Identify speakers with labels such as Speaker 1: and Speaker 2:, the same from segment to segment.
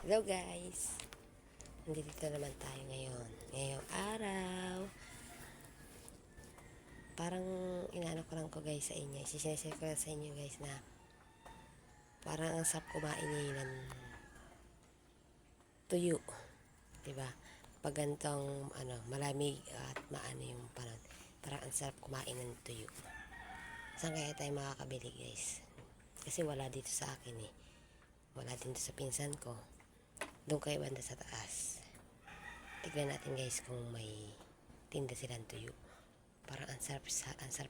Speaker 1: Hello guys! Nandito naman tayo ngayon. Ngayong araw. Parang inaano ko lang ko guys sa inyo. Isishare ko lang sa inyo guys na parang ang sarap kumain ngayon ng tuyo. Diba? Pag gantong malamig at maano yung panahon. Parang ang sarap kumain ng tuyo. Saan kaya tayo makakabili guys? Kasi wala dito sa akin eh. Wala dito sa pinsan ko. Doon kayo banda sa taas. Tignan natin guys kung may tinda silang tuyo. Parang ang sarap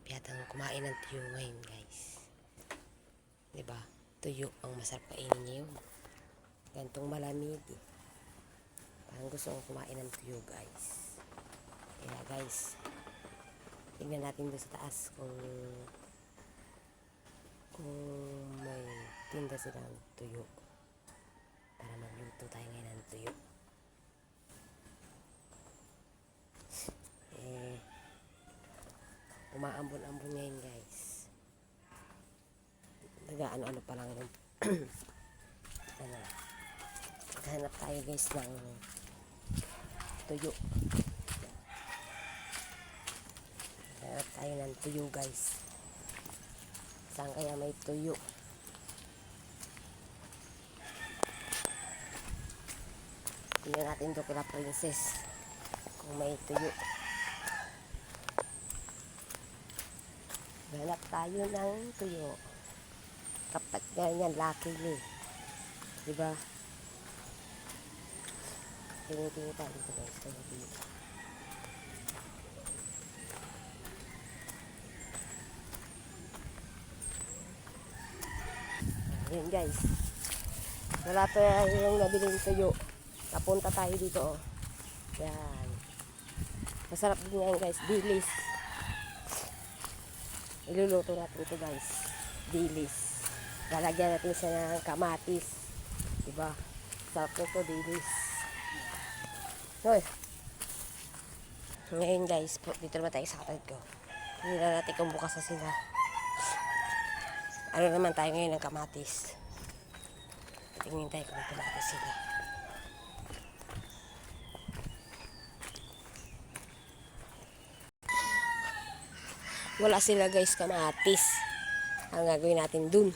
Speaker 1: yata kumain ng tuyo ngayon guys. Diba? Tuyo ang masarap kainin ngayon. Gantong malamig. Parang gusto kong kumain ng tuyo guys. Kaya guys, tignan natin doon sa taas kung may tinda silang tuyo. Para magluto tayo ngayon ng tuyo. Umaambon-ambon ngayon guys. Nag-ano pa lang yun. Hanap tayo guys ng tuyo. Hanap tayo ng tuyo guys. Saan kaya may tuyo? Tingnan natin doon kila Princess kung may tuyo. Hanap tayo ng tuyo. Kapat ganyan, lucky ni. Diba? Tingin tayo dito guys. Ayan guys. Wala pa yung nabiling tuyo. Napunta tayo dito oh. Yan. Masarap din yan guys. Dilis. Iluluto natin ito guys. Dilis. Lalagyan natin siya ng kamatis. Diba? Sarap nito dilis. Hoy. Ngayon guys, dito naman tayo sa katad ko. Hindi na natin kung bukas na sila. Ano naman tayo ngayon ng kamatis. Tingin tayo kung kamatis sila. Wala sila guys kamatis. Ang gagawin natin dun,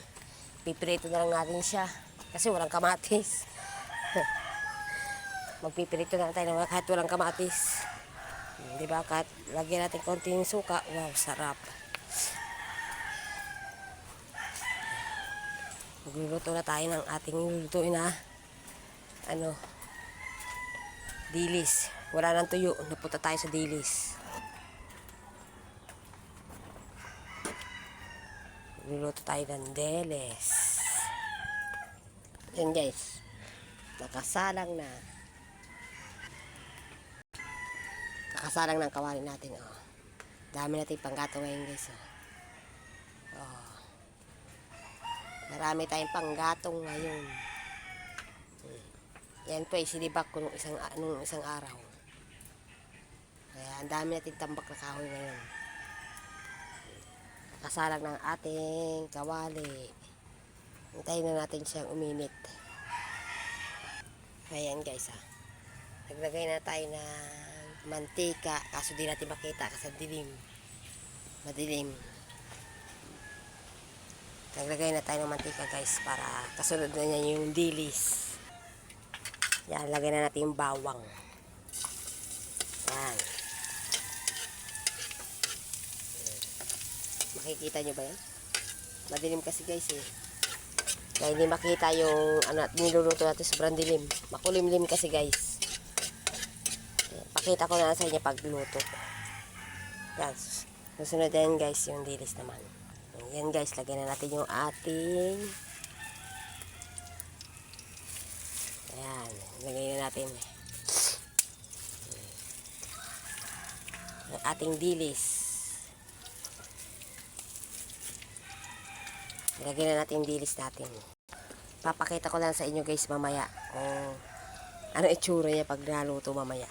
Speaker 1: pipirito na lang natin siya. Kasi walang kamatis. Magpipirito na lang tayo kahit walang kamatis. Diba? Kahit lagyan natin konting suka. Wow, sarap. Magluluto na tayo ng ating lulutuin na dilis. Wala nang tuyo. Napunta tayo sa dilis. Magluluto tayo ng deles. Yan guys. Nakasalang na. Nakasalang ng kawali natin. Oh. Dami natin panggato ngayon guys. Oh. Marami tayong panggatong ngayon. Yan po ay sinibak ko nung isang araw. Kaya ang dami natin tambak na kahoy ngayon. Kasalang ng ating kawali. Hintayin na natin siyang uminit. Ayan guys ha. Naglagay na tayo ng mantika. Kaso di natin makita kasi dilim. Madilim. Naglagay na tayo ng mantika guys para kasunod na niya yung dilis. Yan, lagay na natin yung bawang. Yan. Makikita nyo ba yan? Madilim kasi guys eh. Kaya hindi makita yung niluluto natin, sobrang dilim. Makulimlim kasi guys. Pakita ko na sa inyo pagluto. Yan. Susunod yan guys yung dilis naman. Yan guys, lagyan na natin yung ating lagay na natin ang ating dilis. Lagyan na natin yung dilis natin. Papakita ko lang sa inyo guys mamaya kung ano itsura niya pag naluto mamaya.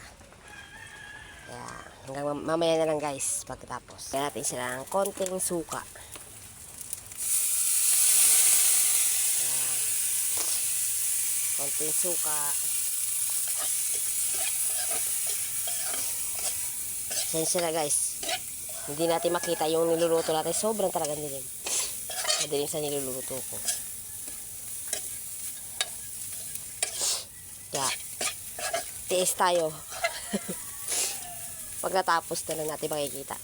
Speaker 1: Kaya hanggang mamaya na lang guys pagkatapos. Lagyan natin sila ng konting suka. konting suka. Sensya na guys, hindi natin makita yung niluluto natin. Sobrang talagang dilim. Madilim sa niluluto ko. Kaya, tiis tayo. Pagkatapos na lang natin makikita.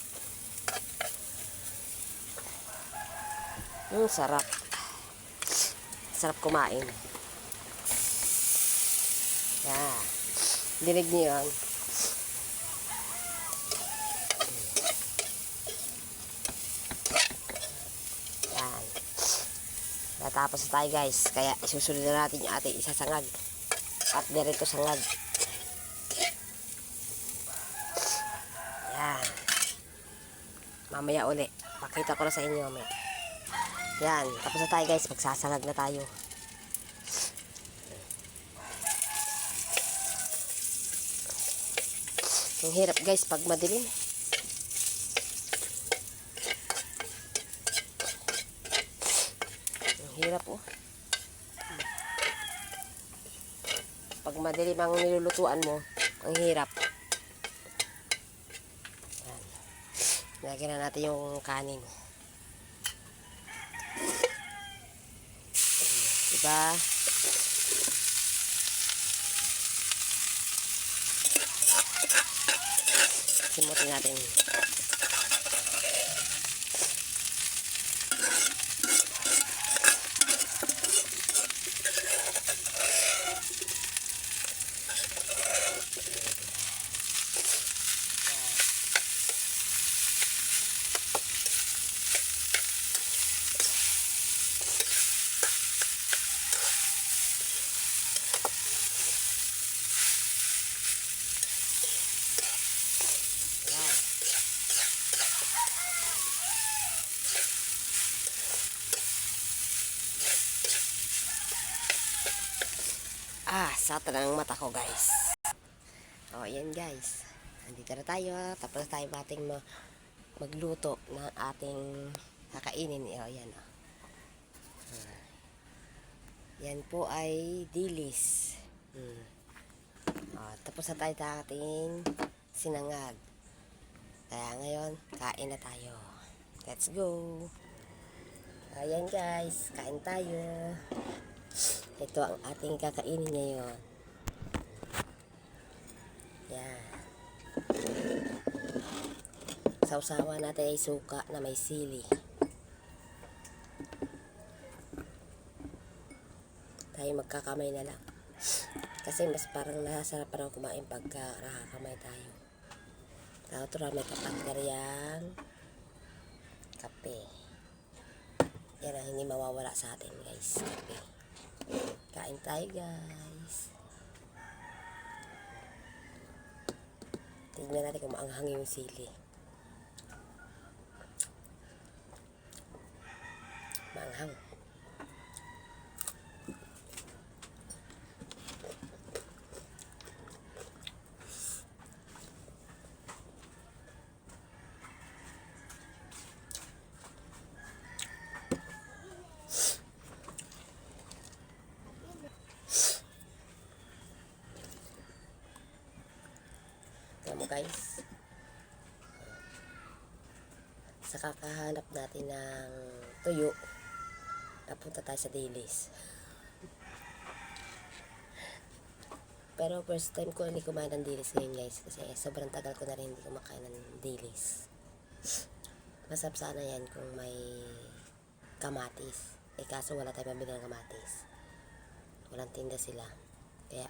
Speaker 1: Sarap. Sarap kumain. Yeah. Dinig niyo yun. Yan. Natapos na tayo guys. Kaya isusunod na natin yung ating isasangag. At dirito sangag. Yan. Mamaya uli. Pakita ko na sa inyo. Yan. Tapos na tayo guys. Magsasangag na tayo. Ang hirap guys pag madilim. Ang hirap oh. Pag madilim ang nilulutuan mo, ang hirap. Yan. Lagyan na natin yung kanin. Diba? Simutin natin. Sata na ng mata ko guys. O yan guys. Andito na tayo. Tapos tayo ating magluto ng ating kakainin. O yan o. Yan po ay dilis. Tapos na tayo sa ating sinangag. Kaya ngayon, kain na tayo. Let's go. Ayan guys, kain tayo. Ito ang ating kakainin ngayon. Yan. Sausawa natin ay suka na may sili. Tayo magkakamay na lang. Kasi mas parang nasarapan ako kumain pagka nakakamay tayo. Ito may kapangyarihan. Kape. Yan ang hindi mawawala sa atin guys. Kape. Kain tayo guys. Tignan natin kung maanghang yung sili. Maanghang. Mo guys, sa kakahanap natin ng tuyo, napunta tayo sa dilis. Pero first time ko hindi kumain ng dilis ngayon guys, kasi sobrang tagal ko na rin hindi kumakain ng dilis. Masarap sana yan kung may kamatis, kaso wala tayong pambili ng kamatis, walang tinda sila, kaya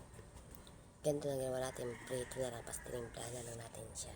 Speaker 1: ganito lang ginawa natin, prito na lang, pas tinimpla na lang natin siya.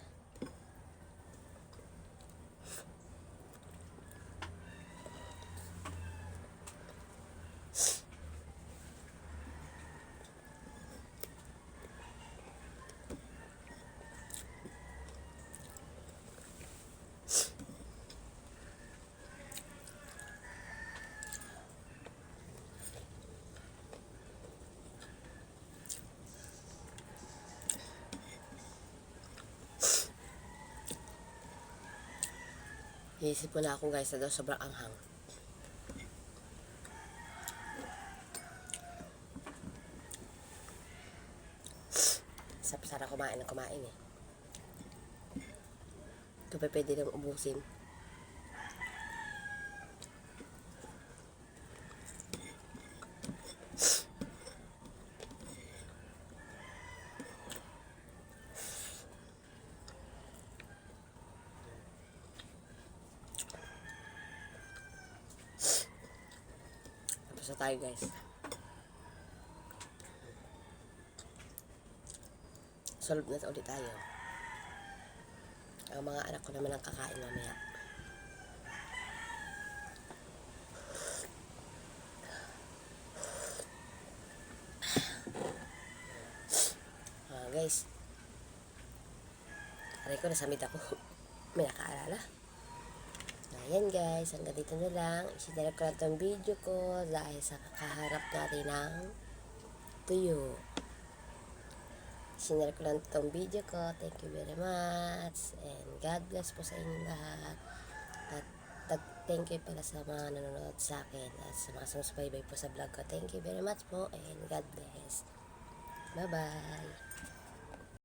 Speaker 1: Iisip ko na ako guys na daw sobrang anghang. masarap sana kumain ng kumain eh. Ito pa pwede lang ubusin. Tapos na tayo guys. Solve na ulit tayo. Ang mga anak ko naman ang kakain mamaya. Guys. Aray ko, nasamid ako. May nakaalala. Ayan guys, hanggang dito na lang. Isinarap ko lang itong video ko dahil sa kakaharap natin ng tuyo. Isinarap ko lang itong video ko. Thank you very much. And God bless po sa inyong lahat. At thank you pala sa mga nanonood sa akin at sa mga sumusubaybay po sa vlog ko. Thank you very much po and God bless. Bye-bye.